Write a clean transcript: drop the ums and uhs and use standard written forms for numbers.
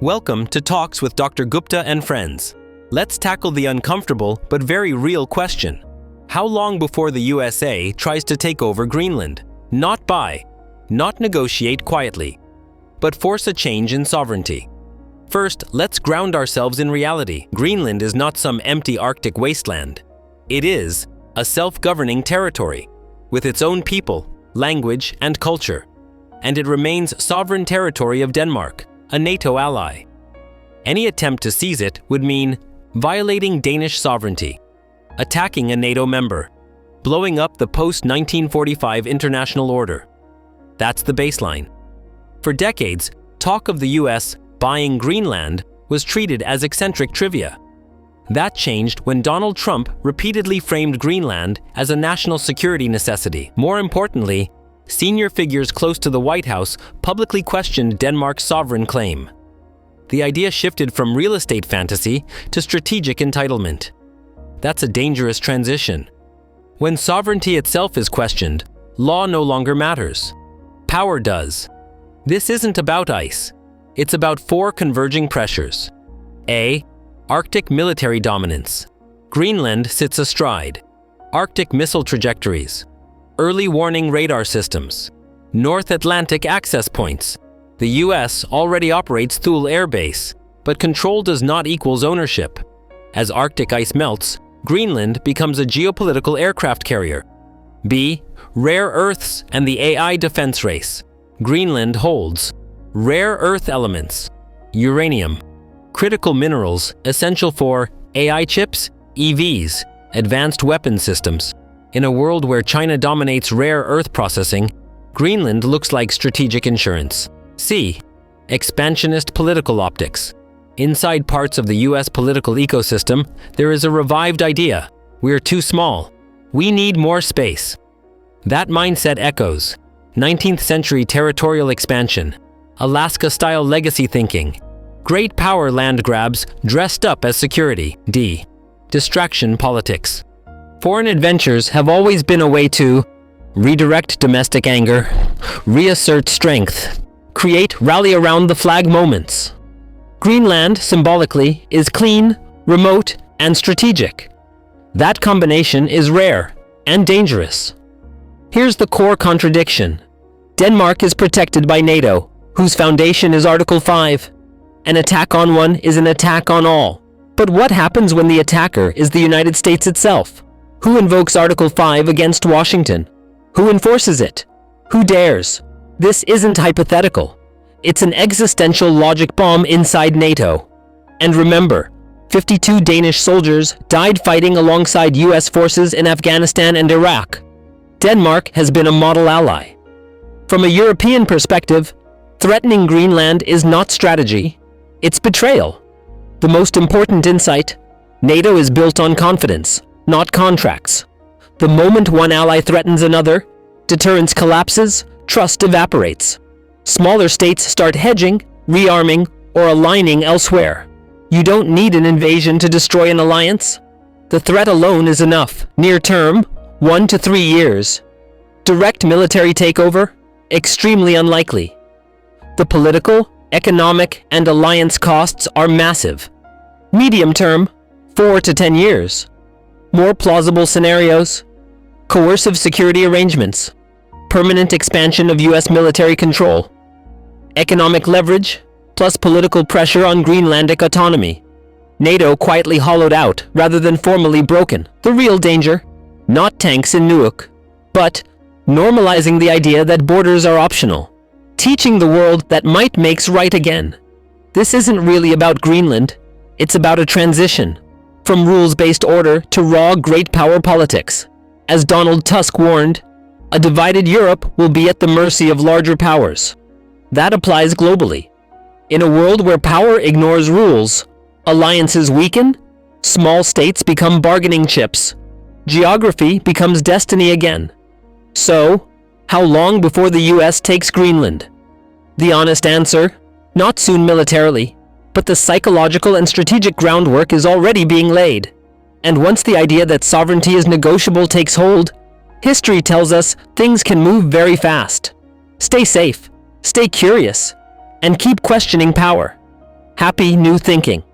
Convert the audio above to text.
Welcome to Talks with Dr. Gupta and friends. Let's tackle the uncomfortable but very real question. How long before the USA tries to take over Greenland? Not buy, not negotiate quietly, but force a change in sovereignty. First, let's ground ourselves in reality. Greenland is not some empty Arctic wasteland. It is a self-governing territory with its own people, language, and culture. And it remains sovereign territory of Denmark, a NATO ally. Any attempt to seize it would mean violating Danish sovereignty, attacking a NATO member, blowing up the post-1945 international order. That's the baseline. For decades, talk of the US buying Greenland was treated as eccentric trivia. That changed when Donald Trump repeatedly framed Greenland as a national security necessity. More importantly, senior figures close to the White House publicly questioned Denmark's sovereign claim. The idea shifted from real estate fantasy to strategic entitlement. That's a dangerous transition. When sovereignty itself is questioned, law no longer matters. Power does. This isn't about ice. It's about four converging pressures. A. Arctic military dominance. Greenland sits astride. Arctic missile trajectories. Early warning radar systems. North Atlantic access points. The US already operates Thule Air Base, but control does not equal ownership. As Arctic ice melts, Greenland becomes a geopolitical aircraft carrier. B. Rare earths and the AI defense race. Greenland holds rare earth elements, uranium, critical minerals essential for AI chips, EVs, advanced weapon systems. In a world where China dominates rare earth processing, Greenland looks like strategic insurance. C. Expansionist political optics. Inside parts of the US political ecosystem, there is a revived idea. We're too small. We need more space. That mindset echoes 19th century territorial expansion, Alaska-style legacy thinking, great power land grabs dressed up as security. D. Distraction politics. Foreign adventures have always been a way to redirect domestic anger, reassert strength, create rally-around-the-flag moments. Greenland, symbolically, is clean, remote, and strategic. That combination is rare and dangerous. Here's the core contradiction. Denmark is protected by NATO, whose foundation is Article 5. An attack on one is an attack on all. But what happens when the attacker is the United States itself? Who invokes Article 5 against Washington? Who enforces it? Who dares? This isn't hypothetical. It's an existential logic bomb inside NATO. And remember, 52 Danish soldiers died fighting alongside US forces in Afghanistan and Iraq. Denmark has been a model ally. From a European perspective, threatening Greenland is not strategy, it's betrayal. The most important insight: NATO is built on confidence, not contracts. The moment one ally threatens another, deterrence collapses, trust evaporates. Smaller states start hedging, rearming, or aligning elsewhere. You don't need an invasion to destroy an alliance. The threat alone is enough. Near term, 1 to 3 years. Direct military takeover? Extremely unlikely. The political, economic, and alliance costs are massive. Medium term, 4 to 10 years. More plausible scenarios: coercive security arrangements, permanent expansion of US military control, economic leverage, plus political pressure on Greenlandic autonomy. NATO quietly hollowed out rather than formally broken. The real danger: not tanks in Nuuk, but normalizing the idea that borders are optional, teaching the world that might makes right again. This isn't really about Greenland, it's about a transition from rules-based order to raw great power politics. As Donald Tusk warned, a divided Europe will be at the mercy of larger powers. That applies globally. In a world where power ignores rules, alliances weaken, small states become bargaining chips, geography becomes destiny again. So, how long before the US takes Greenland? The honest answer: not soon militarily, but the psychological and strategic groundwork is already being laid. And once the idea that sovereignty is negotiable takes hold, history tells us things can move very fast. Stay safe, stay curious, and keep questioning power. Happy new thinking!